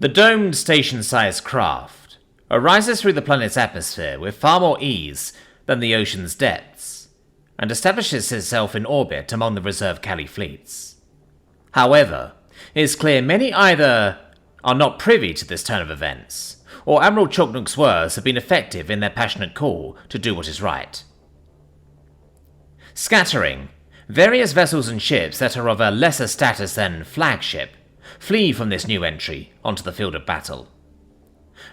The domed station-sized craft arises through the planet's atmosphere with far more ease than the ocean's depths, and establishes itself in orbit among the reserve Kali fleets. However, it is clear many either are not privy to this turn of events, or Admiral Choknuk's words have been effective in their passionate call to do what is right. Scattering, various vessels and ships that are of a lesser status than flagship flee from this new entry onto the field of battle.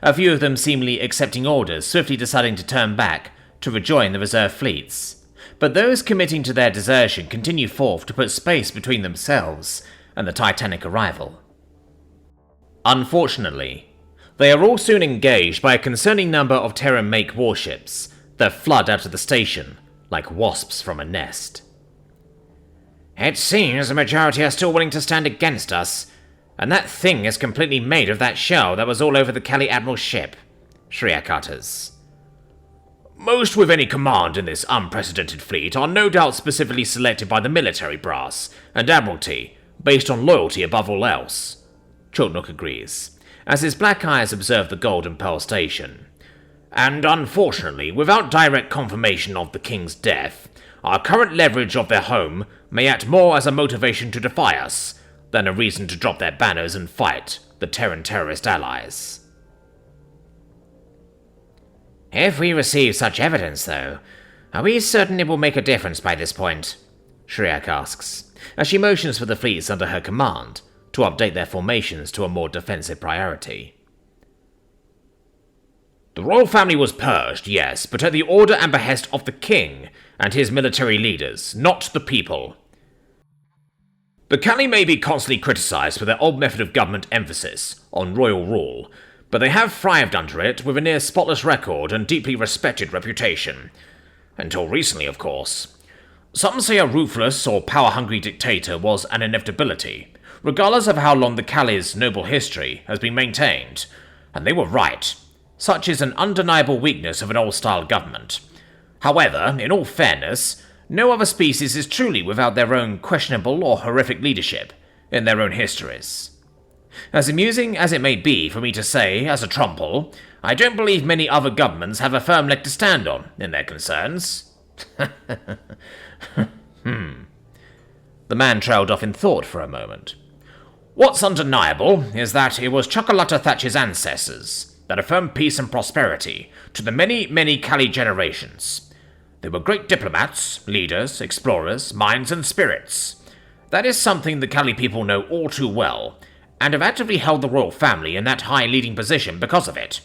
A few of them seemingly accepting orders, swiftly deciding to turn back to rejoin the reserve fleets, but those committing to their desertion continue forth to put space between themselves and the Titanic arrival. Unfortunately, they are all soon engaged by a concerning number of Terran-make warships that flood out of the station like wasps from a nest. It seems the majority are still willing to stand against us, and that thing is completely made of that shell that was all over the Kali Admiral's ship, Shriak utters. Most with any command in this unprecedented fleet are no doubt specifically selected by the military brass and Admiralty, based on loyalty above all else, Choknuk agrees, as his black eyes observe the Gold and Pearl station. And unfortunately, without direct confirmation of the King's death, our current leverage of their home may act more as a motivation to defy us than a reason to drop their banners and fight the Terran terrorist allies. If we receive such evidence, though, are we certain it will make a difference by this point? Shriak asks, as she motions for the fleets under her command to update their formations to a more defensive priority. The royal family was purged, yes, but at the order and behest of the king and his military leaders, not the people. The Kali may be constantly criticized for their old method of government emphasis on royal rule, but they have thrived under it with a near spotless record and deeply respected reputation. Until recently, of course. Some say a ruthless or power-hungry dictator was an inevitability, regardless of how long the Kali's noble history has been maintained, and they were right. Such is an undeniable weakness of an old-style government. However, in all fairness, no other species is truly without their own questionable or horrific leadership in their own histories. As amusing as it may be for me to say, as a Trumple, I don't believe many other governments have a firm leg to stand on in their concerns. The man trailed off in thought for a moment. What's undeniable is that it was Chocolata Thatcher's ancestors that affirmed peace and prosperity to the many, many Kali generations. They were great diplomats, leaders, explorers, minds, and spirits. That is something the Kali people know all too well, and have actively held the royal family in that high leading position because of it.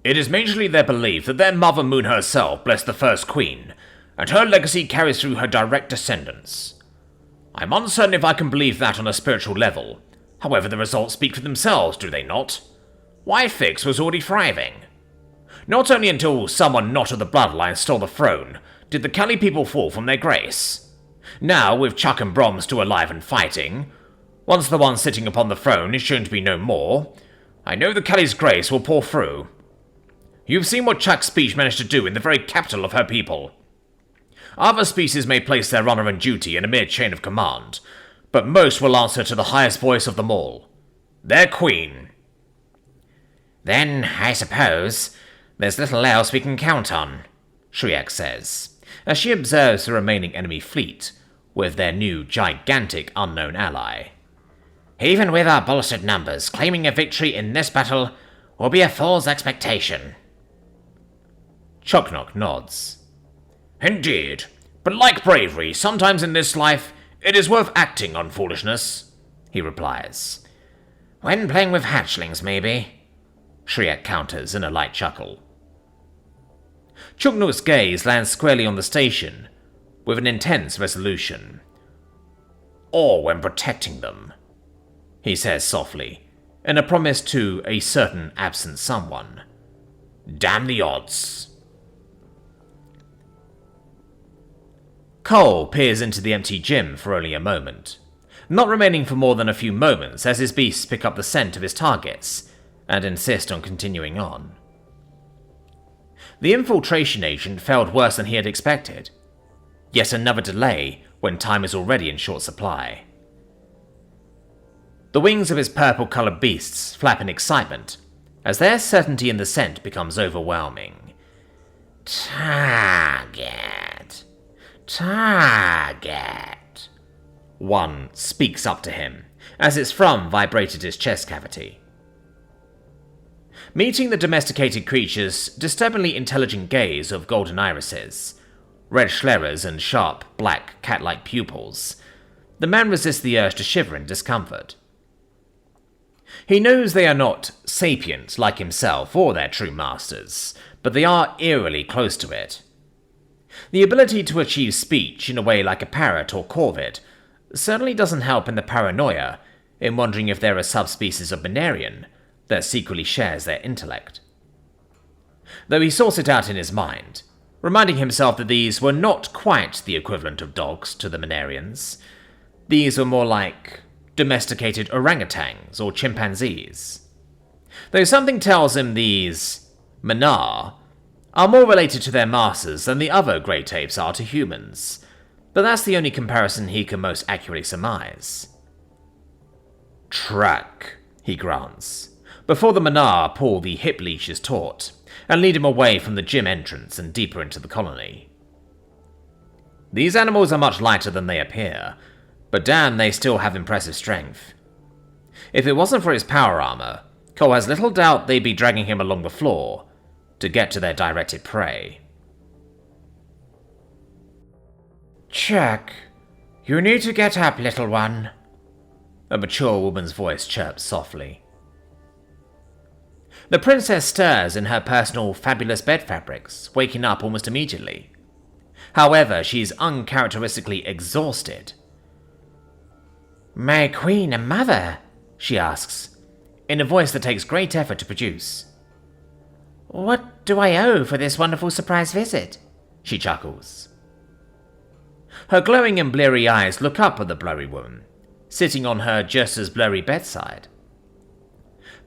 It is majorly their belief that their Mother Moon herself blessed the first queen, and her legacy carries through her direct descendants. I'm uncertain if I can believe that on a spiritual level. However, the results speak for themselves, do they not? Fix was already thriving. Not only until someone not of the bloodline stole the throne did the Kali people fall from their grace. Now, with Chuck and Brom still alive and fighting, once the one sitting upon the throne is shown to be no more, I know the Kali's grace will pour through. You've seen what Chuck's speech managed to do in the very capital of her people. Other species may place their honor and duty in a mere chain of command, but most will answer to the highest voice of them all, their queen. Then, I suppose, there's little else we can count on, Shriak says, as she observes the remaining enemy fleet with their new gigantic unknown ally. Even with our bolstered numbers, claiming a victory in this battle will be a fool's expectation. Choknuk nods. Indeed, but like bravery, sometimes in this life, it is worth acting on foolishness, he replies. When playing with hatchlings, maybe, Shriak counters in a light chuckle. Choknuk's gaze lands squarely on the station, with an intense resolution. Or when protecting them, he says softly, in a promise to a certain absent someone. Damn the odds. Cole peers into the empty gym for only a moment, not remaining for more than a few moments as his beasts pick up the scent of his targets and insist on continuing on. The infiltration agent failed worse than he had expected. Yet another delay when time is already in short supply. The wings of his purple-coloured beasts flap in excitement, as their certainty in the scent becomes overwhelming. Target. Target. One speaks up to him, as its thrum vibrated his chest cavity. Meeting the domesticated creature's disturbingly intelligent gaze of golden irises, red scleras and sharp, black, cat-like pupils, the man resists the urge to shiver in discomfort. He knows they are not sapient like himself or their true masters, but they are eerily close to it. The ability to achieve speech in a way like a parrot or corvid certainly doesn't help in the paranoia in wondering if they're a subspecies of Benarian that secretly shares their intellect. Though he sorts it out in his mind, reminding himself that these were not quite the equivalent of dogs to the Benarians. These were more like domesticated orangutans or chimpanzees. Though something tells him these Manar are more related to their masters than the other great apes are to humans, but that's the only comparison he can most accurately surmise. Track, he grunts, before the Manar pull the hip leashes taut and lead him away from the gym entrance and deeper into the colony. These animals are much lighter than they appear, but damn, they still have impressive strength. If it wasn't for his power armor, Cole has little doubt they'd be dragging him along the floor to get to their directed prey. Chuck, you need to get up, little one, a mature woman's voice chirps softly. The princess stirs in her personal fabulous bed fabrics, waking up almost immediately. However, she's uncharacteristically exhausted. My queen and mother, she asks, in a voice that takes great effort to produce. What do I owe for this wonderful surprise visit? She chuckles. Her glowing and bleary eyes look up at the blurry woman, sitting on her just as blurry bedside.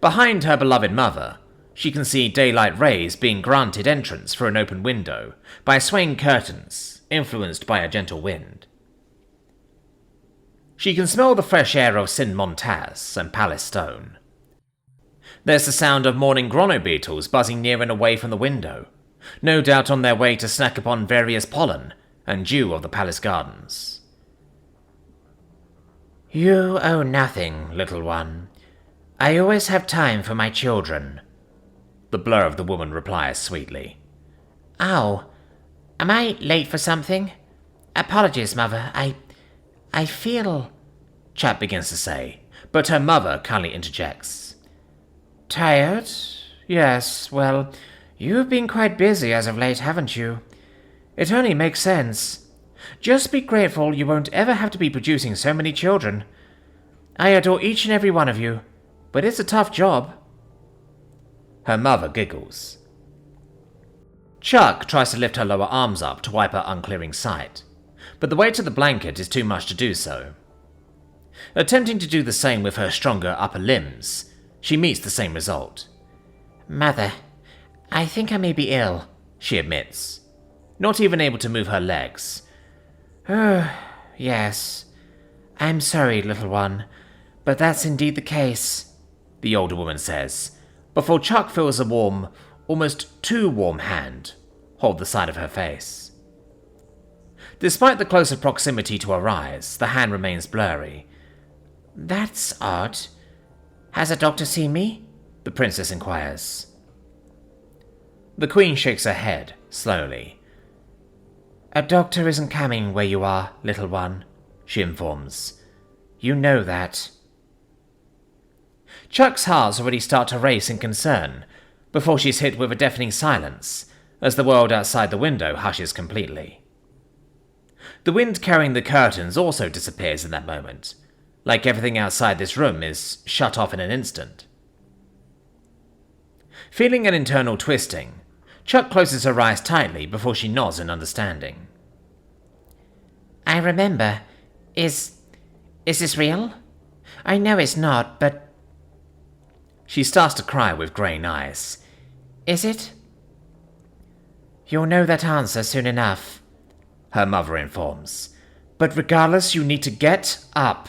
Behind her beloved mother, she can see daylight rays being granted entrance through an open window by swaying curtains, influenced by a gentle wind. She can smell the fresh air of Sin Montaz and Palace Stone. There's the sound of morning grono beetles buzzing near and away from the window, no doubt on their way to snack upon various pollen and dew of the palace gardens. You owe nothing, little one. I always have time for my children, the blur of the woman replies sweetly. Oh, am I late for something? Apologies, mother, I feel... Chap begins to say, but her mother kindly interjects. Tired? Yes, well, you've been quite busy as of late, haven't you? It only makes sense. Just be grateful you won't ever have to be producing so many children. I adore each and every one of you, but it's a tough job. Her mother giggles. Chuck tries to lift her lower arms up to wipe her unclearing sight, but the weight of the blanket is too much to do so. Attempting to do the same with her stronger upper limbs, she meets the same result. Mother, I think I may be ill, she admits, not even able to move her legs. Oh, yes. I'm sorry, little one, but that's indeed the case, the older woman says, before Chuck feels a warm, almost too warm hand hold the side of her face. Despite the closer proximity to her eyes, the hand remains blurry. That's odd. Has a doctor seen me? The princess inquires. The queen shakes her head, slowly. A doctor isn't coming where you are, little one, she informs. You know that. Chuck's heart's already start to race in concern, before she's hit with a deafening silence, as the world outside the window hushes completely. The wind carrying the curtains also disappears in that moment, like everything outside this room is shut off in an instant. Feeling an internal twisting, Chuck closes her eyes tightly before she nods in understanding. I remember. Is this real? I know it's not, but... She starts to cry with greying eyes. Is it? You'll know that answer soon enough, her mother informs. But regardless, you need to get up.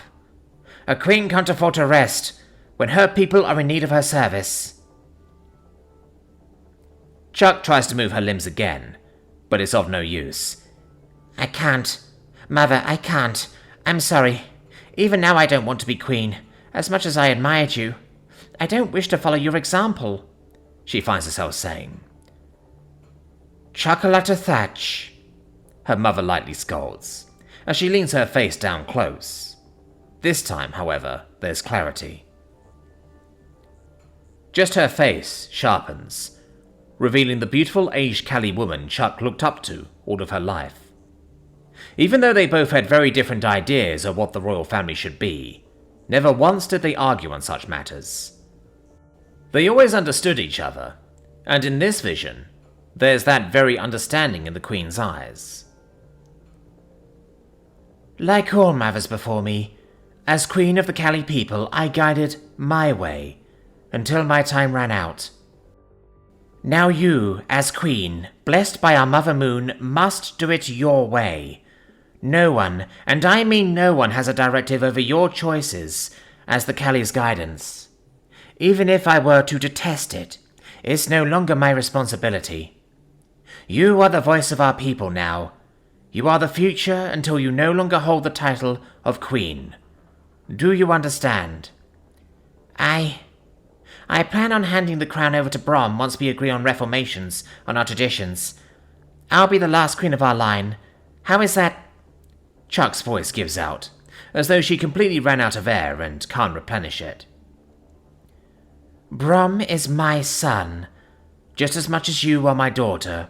A queen can't afford to rest when her people are in need of her service. Chuck tries to move her limbs again, but it's of no use. I can't. Mother, I can't. I'm sorry. Even now I don't want to be queen, as much as I admired you. I don't wish to follow your example, she finds herself saying. Chocolate Thatch, her mother lightly scolds, as she leans her face down close. This time, however, there's clarity. Just her face sharpens, revealing the beautiful aged Cali woman Chuck looked up to all of her life. Even though they both had very different ideas of what the royal family should be, never once did they argue on such matters. They always understood each other, and in this vision, there's that very understanding in the Queen's eyes. Like all mothers before me, as Queen of the Cali people, I guided my way until my time ran out. Now you, as Queen, blessed by our Mother Moon, must do it your way. No one, and I mean no one, has a directive over your choices as the Cali's guidance. Even if I were to detest it, it's no longer my responsibility. You are the voice of our people now. You are the future until you no longer hold the title of Queen. Do you understand? I plan on handing the crown over to Brom once we agree on reformations on our traditions. I'll be the last queen of our line. How is that? Chuck's voice gives out, as though she completely ran out of air and can't replenish it. Brom is my son, just as much as you are my daughter.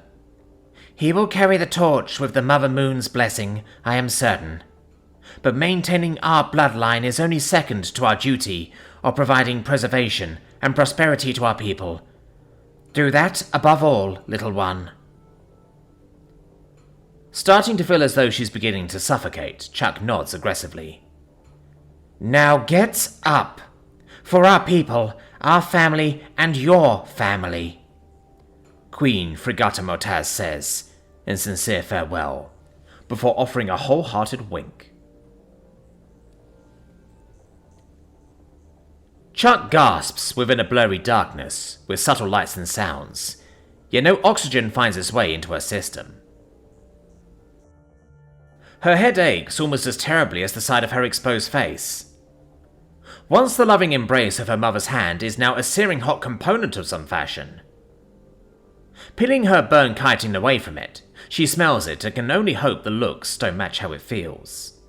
He will carry the torch with the Mother Moon's blessing, I am certain. But maintaining our bloodline is only second to our duty of providing preservation and prosperity to our people. Do that above all, little one. Starting to feel as though she's beginning to suffocate, Chuck nods aggressively. Now get up! For our people, our family, and your family, Queen Frigata Motaz says, in sincere farewell, before offering a wholehearted wink. Chuck gasps within a blurry darkness, with subtle lights and sounds, yet no oxygen finds its way into her system. Her head aches almost as terribly as the side of her exposed face. Once the loving embrace of her mother's hand is now a searing hot component of some fashion. Peeling her burn chitin away from it, she smells it and can only hope the looks don't match how it feels.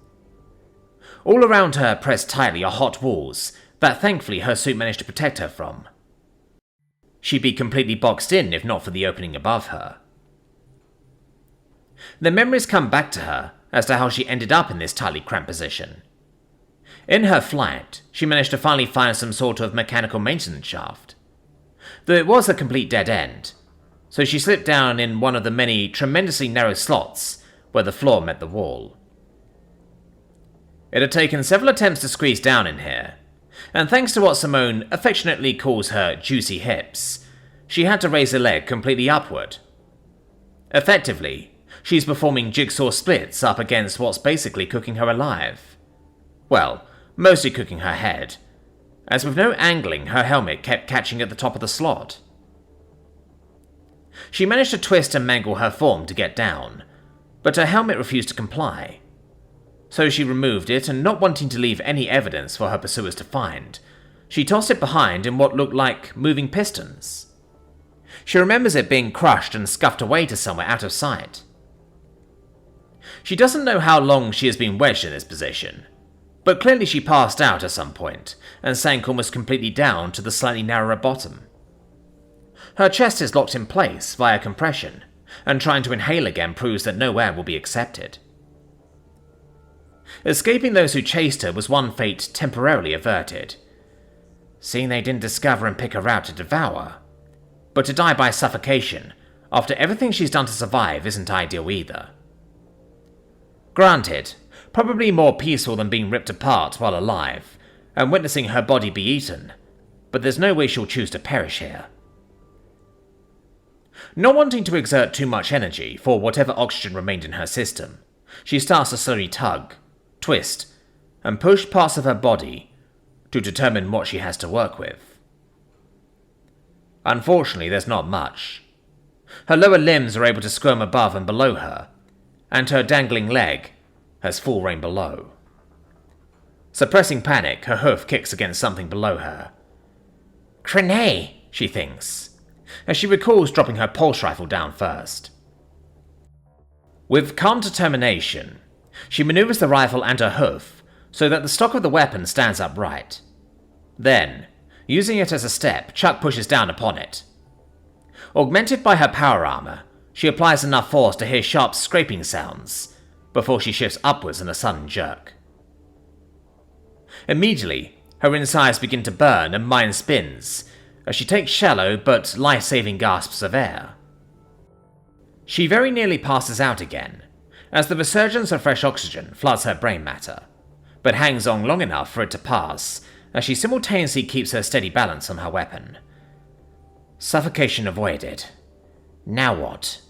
All around her pressed tightly are hot walls that thankfully her suit managed to protect her from. She'd be completely boxed in if not for the opening above her. The memories come back to her as to how she ended up in this tightly cramped position. In her flight, she managed to finally find some sort of mechanical maintenance shaft, though it was a complete dead end, so she slipped down in one of the many tremendously narrow slots where the floor met the wall. It had taken several attempts to squeeze down in here, and thanks to what Simone affectionately calls her juicy hips, she had to raise a leg completely upward. Effectively, she's performing jigsaw splits up against what's basically cooking her alive. Well, mostly cooking her head, as with no angling her helmet kept catching at the top of the slot. She managed to twist and mangle her form to get down, but her helmet refused to comply. So she removed it, and not wanting to leave any evidence for her pursuers to find, she tossed it behind in what looked like moving pistons. She remembers it being crushed and scuffed away to somewhere out of sight. She doesn't know how long she has been wedged in this position, but clearly she passed out at some point and sank almost completely down to the slightly narrower bottom. Her chest is locked in place via compression, and trying to inhale again proves that no air will be accepted. Escaping those who chased her was one fate temporarily averted, seeing they didn't discover and pick her out to devour. But to die by suffocation, after everything she's done to survive, isn't ideal either. Granted, probably more peaceful than being ripped apart while alive, and witnessing her body be eaten, but there's no way she'll choose to perish here. Not wanting to exert too much energy for whatever oxygen remained in her system, she starts to slowly tug, twist, and push parts of her body to determine what she has to work with. Unfortunately, there's not much. Her lower limbs are able to squirm above and below her, and her dangling leg has full rein below. Suppressing panic, her hoof kicks against something below her. Grenade, she thinks, as she recalls dropping her pulse rifle down first. With calm determination, she maneuvers the rifle and her hoof so that the stock of the weapon stands upright. Then, using it as a step, Chuck pushes down upon it. Augmented by her power armor, she applies enough force to hear sharp scraping sounds before she shifts upwards in a sudden jerk. Immediately, her insides begin to burn and mind spins as she takes shallow but life-saving gasps of air. She very nearly passes out again, as the resurgence of fresh oxygen floods her brain matter, but hangs on long enough for it to pass as she simultaneously keeps her steady balance on her weapon. Suffocation avoided. Now what?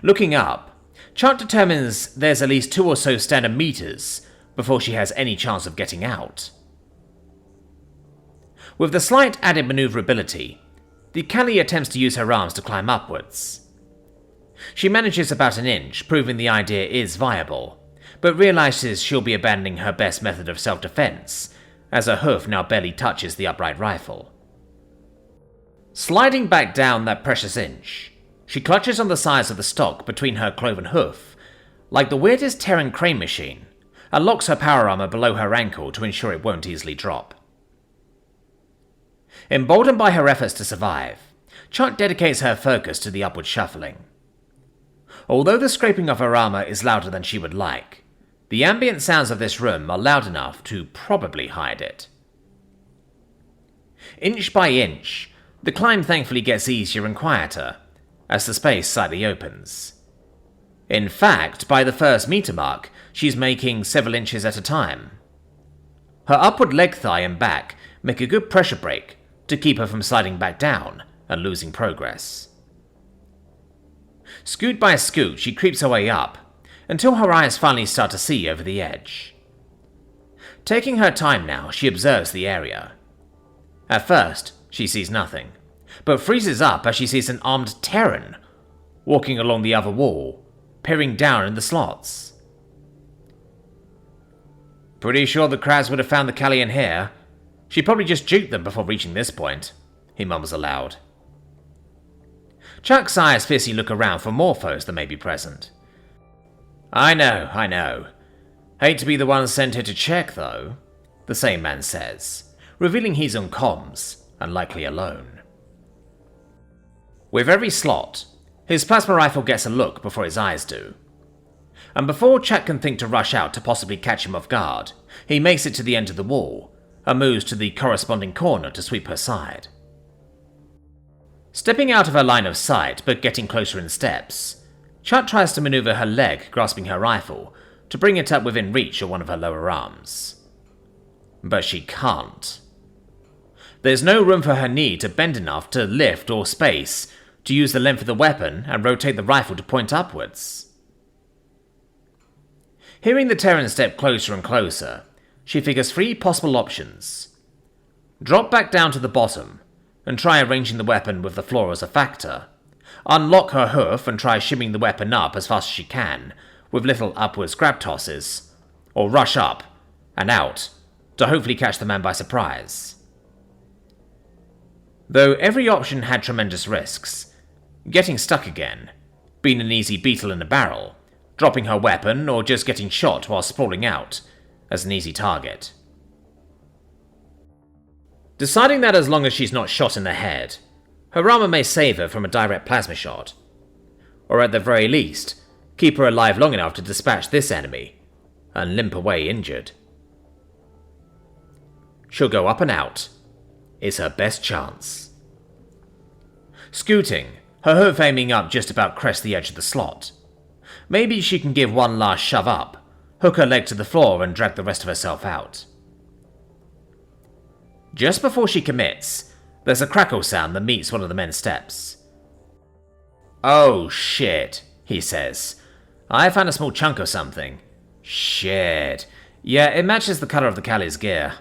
Looking up, Chart determines there's at least 2 or so standard meters before she has any chance of getting out. With the slight added maneuverability, the Callie attempts to use her arms to climb upwards. She manages about an inch, proving the idea is viable, but realizes she'll be abandoning her best method of self-defense, as her hoof now barely touches the upright rifle. Sliding back down that precious inch, she clutches on the sides of the stock between her cloven hoof, like the weirdest Terran crane machine, and locks her power armor below her ankle to ensure it won't easily drop. Emboldened by her efforts to survive, Chuck dedicates her focus to the upward shuffling. Although the scraping of her armor is louder than she would like, the ambient sounds of this room are loud enough to probably hide it. Inch by inch, the climb thankfully gets easier and quieter, as the space slightly opens. In fact, by the first meter mark, she's making several inches at a time. Her upward leg thigh and back make a good pressure brake to keep her from sliding back down and losing progress. Scoot by scoot, she creeps her way up, until her eyes finally start to see over the edge. Taking her time now, she observes the area. At first, she sees nothing, but freezes up as she sees an armed Terran walking along the other wall, peering down in the slots. Pretty sure the crowds would have found the Callie in here. She probably just juked them before reaching this point, he mumbles aloud. Chuck's eyes fiercely look around for more foes that may be present. I know. Hate to be the one sent here to check, though, the same man says, revealing he's on comms, and likely alone. With every slot, his plasma rifle gets a look before his eyes do. And before Chuck can think to rush out to possibly catch him off guard, he makes it to the end of the wall, and moves to the corresponding corner to sweep her side. Stepping out of her line of sight, but getting closer in steps, Chuck tries to maneuver her leg grasping her rifle to bring it up within reach of one of her lower arms. But she can't. There's no room for her knee to bend enough to lift or space to use the length of the weapon and rotate the rifle to point upwards. Hearing the Terran step closer and closer, she figures 3 possible options. Drop back down to the bottom and try arranging the weapon with the floor as a factor. Unlock her hoof and try shimming the weapon up as fast as she can, with little upwards grab tosses, or rush up and out to hopefully catch the man by surprise. Though every option had tremendous risks, getting stuck again, being an easy beetle in a barrel, dropping her weapon, or just getting shot while sprawling out as an easy target. Deciding that as long as she's not shot in the head, her armor may save her from a direct plasma shot, or at the very least, keep her alive long enough to dispatch this enemy and limp away injured. She'll go up and out. It's her best chance. Scooting, her hoof aiming up just about crest the edge of the slot. Maybe she can give one last shove up, hook her leg to the floor and drag the rest of herself out. Just before she commits, there's a crackle sound that meets one of the men's steps. Oh shit, he says. I found a small chunk of something. Shit. Yeah, it matches the colour of the Callie's gear.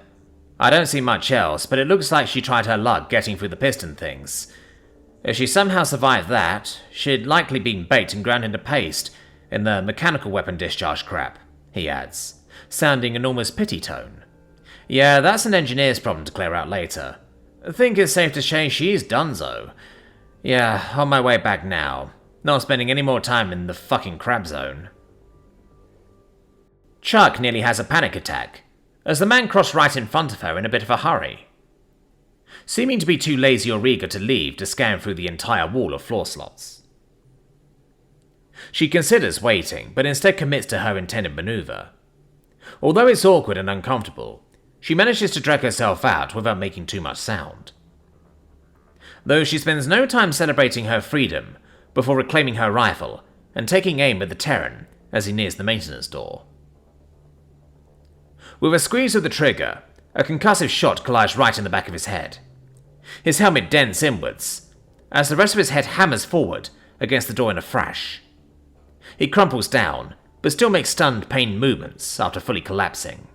I don't see much else, but it looks like she tried her luck getting through the piston things. If she somehow survived that, she'd likely been baked and ground into paste in the mechanical weapon discharge crap, he adds, sounding an almost pity tone. Yeah, that's an engineer's problem to clear out later. I think it's safe to say she's donezo. Yeah, on my way back now. Not spending any more time in the fucking crab zone. Chuck nearly has a panic attack, as the man crossed right in front of her in a bit of a hurry. Seeming to be too lazy or eager to leave to scan through the entire wall of floor slots. She considers waiting, but instead commits to her intended maneuver. Although it's awkward and uncomfortable, she manages to drag herself out without making too much sound. Though she spends no time celebrating her freedom before reclaiming her rifle and taking aim at the Terran as he nears the maintenance door. With a squeeze of the trigger, a concussive shot collides right in the back of his head. His helmet dents inwards, as the rest of his head hammers forward against the door in a thrash. He crumples down, but still makes stunned, pained movements after fully collapsing.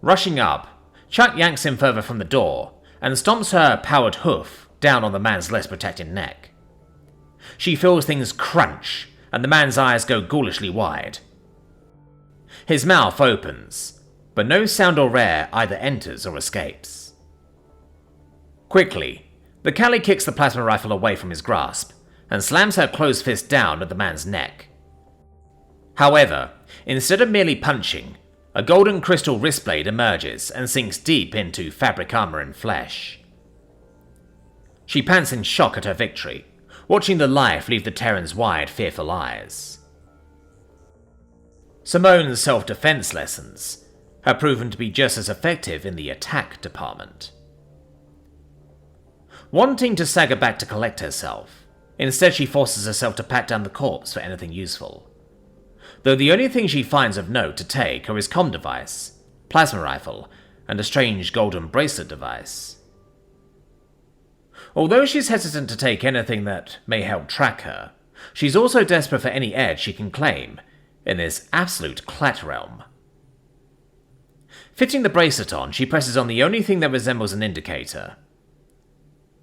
Rushing up, Chuck yanks him further from the door and stomps her powered hoof down on the man's less protected neck. She feels things crunch, and the man's eyes go ghoulishly wide. His mouth opens, but no sound or air either enters or escapes. Quickly, the Callie kicks the plasma rifle away from his grasp and slams her closed fist down at the man's neck. However, instead of merely punching, a golden crystal wrist blade emerges and sinks deep into fabric armor and flesh. She pants in shock at her victory, watching the life leave the Terran's wide, fearful eyes. Simone's self-defense lessons have proven to be just as effective in the attack department. Wanting to stagger back to collect herself, instead she forces herself to pat down the corpse for anything useful. Though the only thing she finds of note to take are his comm device, plasma rifle, and a strange golden bracelet device. Although she's hesitant to take anything that may help track her, she's also desperate for any edge she can claim in this absolute clat realm. Fitting the bracelet on, she presses on the only thing that resembles an indicator.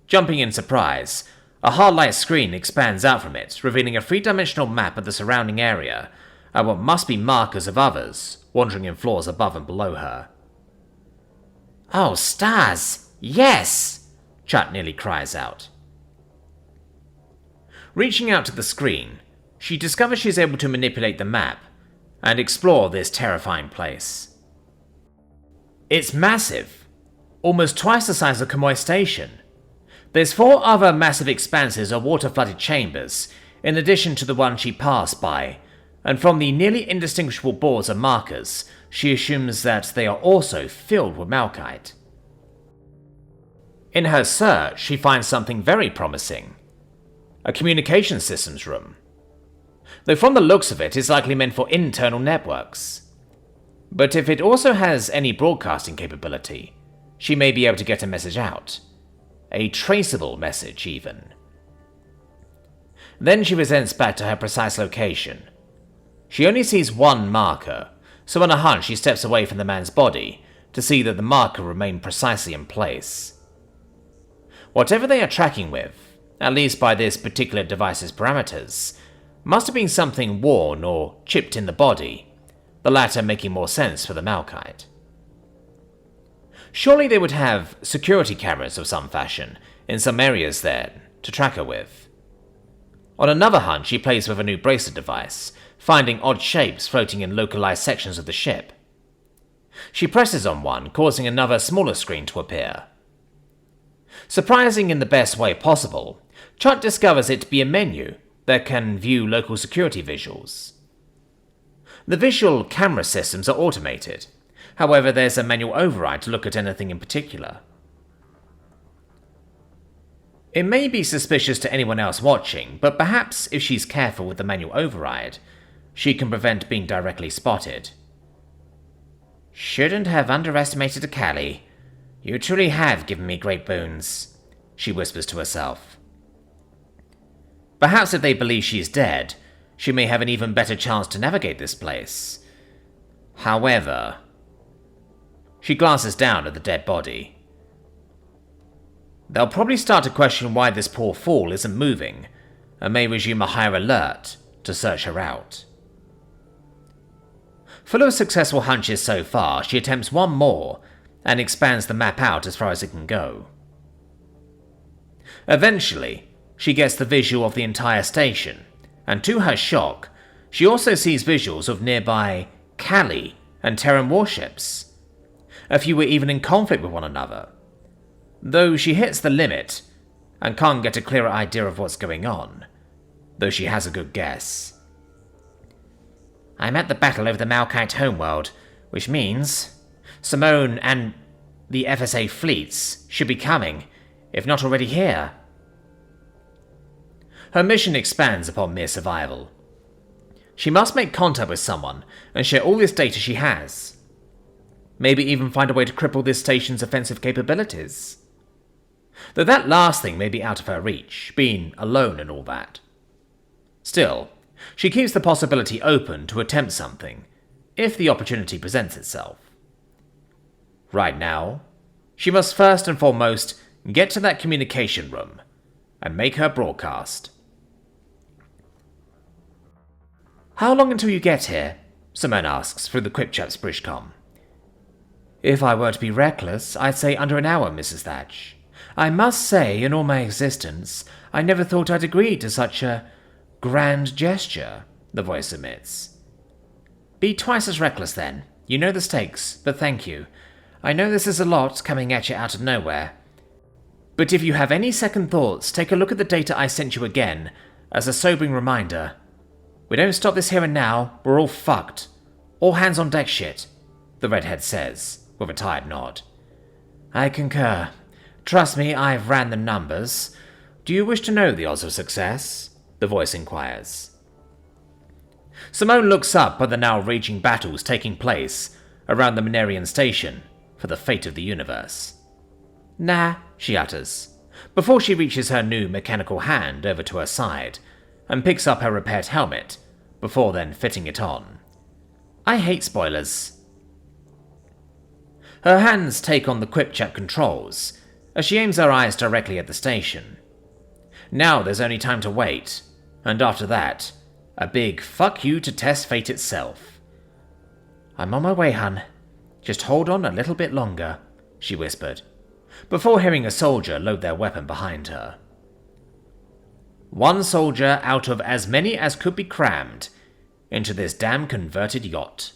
Jumping in surprise, a hard light screen expands out from it, revealing a three-dimensional map of the surrounding area and what must be markers of others wandering in floors above and below her. "Oh, stars! Yes!" Chat nearly cries out. Reaching out to the screen, she discovers she's able to manipulate the map and explore this terrifying place. It's massive, almost twice the size of Kamoy Station. There's 4 other massive expanses of water-flooded chambers, in addition to the one she passed by, and from the nearly indistinguishable boards and markers, she assumes that they are also filled with malachite. In her search, she finds something very promising. A communication systems room. Though from the looks of it, it's likely meant for internal networks. But if it also has any broadcasting capability, she may be able to get a message out. A traceable message, even. Then she presents back to her precise location. She only sees one marker, so on a hunch she steps away from the man's body to see that the marker remained precisely in place. Whatever they are tracking with, at least by this particular device's parameters, must have been something worn or chipped in the body, the latter making more sense for the malachite. Surely they would have security cameras of some fashion in some areas there to track her with. On another hunt, she plays with a new bracelet device, finding odd shapes floating in localized sections of the ship. She presses on one, causing another smaller screen to appear. Surprising in the best way possible, Chuck discovers it to be a menu that can view local security visuals. The visual camera systems are automated. However, there's a manual override to look at anything in particular. It may be suspicious to anyone else watching, but perhaps if she's careful with the manual override, she can prevent being directly spotted. "Shouldn't have underestimated a Callie. You truly have given me great boons," she whispers to herself. Perhaps if they believe she's dead, she may have an even better chance to navigate this place. However, she glances down at the dead body. They'll probably start to question why this poor fool isn't moving, and may resume a higher alert to search her out. Full of successful hunches so far, she attempts one more and expands the map out as far as it can go. Eventually, she gets the visual of the entire station, and to her shock, she also sees visuals of nearby Kali and Terran warships. A few were even in conflict with one another, though she hits the limit and can't get a clearer idea of what's going on, though she has a good guess. I'm at the battle over the Malkite homeworld, which means Simone and the FSA fleets should be coming, if not already here. Her mission expands upon mere survival. She must make contact with someone and share all this data she has. Maybe even find a way to cripple this station's offensive capabilities. Though that last thing may be out of her reach, being alone and all that. Still, she keeps the possibility open to attempt something, if the opportunity presents itself. Right now, she must first and foremost get to that communication room and make her broadcast. How long until you get here? Simone asks through the QuipChat's bridgecom. If I were to be reckless, I'd say under an hour, Mrs. Thatch. I must say, in all my existence, I never thought I'd agree to such a grand gesture, the voice admits. Be twice as reckless then. You know the stakes, but thank you. I know this is a lot coming at you out of nowhere. But if you have any second thoughts, take a look at the data I sent you again, as a sobering reminder. We don't stop this here and now, we're all fucked. All hands on deck shit, the redhead says, with a tired nod. I concur. Trust me, I've ran the numbers. Do you wish to know the odds of success? The voice inquires. Simone looks up at the now raging battles taking place around the Minerian station for the fate of the universe. Nah, she utters, before she reaches her new mechanical hand over to her side and picks up her repaired helmet, before then fitting it on. I hate spoilers. Her hands take on the QuipChat controls as she aims her eyes directly at the station. Now there's only time to wait, and after that, a big fuck you to test fate itself. I'm on my way, hun. Just hold on a little bit longer, she whispered, before hearing a soldier load their weapon behind her. One soldier out of as many as could be crammed into this damn converted yacht.